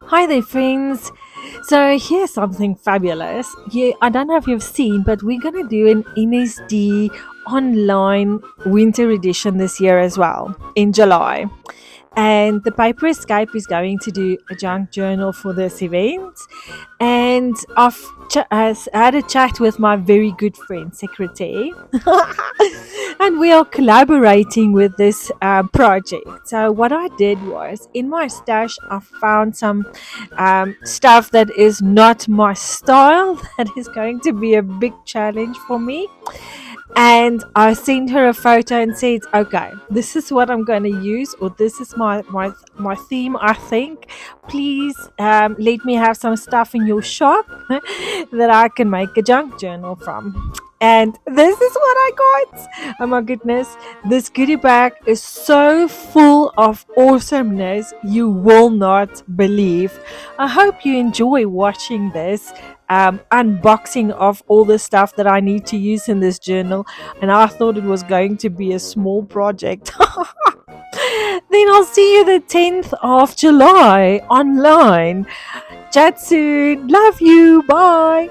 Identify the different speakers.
Speaker 1: Hi there, friends. So here's something fabulous. I don't know if you've seen, but we're gonna do an NSD online winter edition this year as well in July. And the Paper Escape is going to do a junk journal for this event. And I've had a chat with my very good friend, Secretaire, and we are collaborating with this project. So, what I did was in my stash, I found some stuff that is not my style, that is going to be a big challenge for me. And I sent her a photo and said, "Okay, this is what I'm going to use, or this is my theme. I think, please let me have some stuff in your shop that I can make a junk journal from." And this is what I got. Oh my goodness, this goodie bag is so full of awesomeness you will not believe. I hope you enjoy watching this unboxing of all the stuff that I need to use in this journal, and I thought it was going to be a small project. Then I'll see you the 10th of July online. Chat soon. Love you. Bye.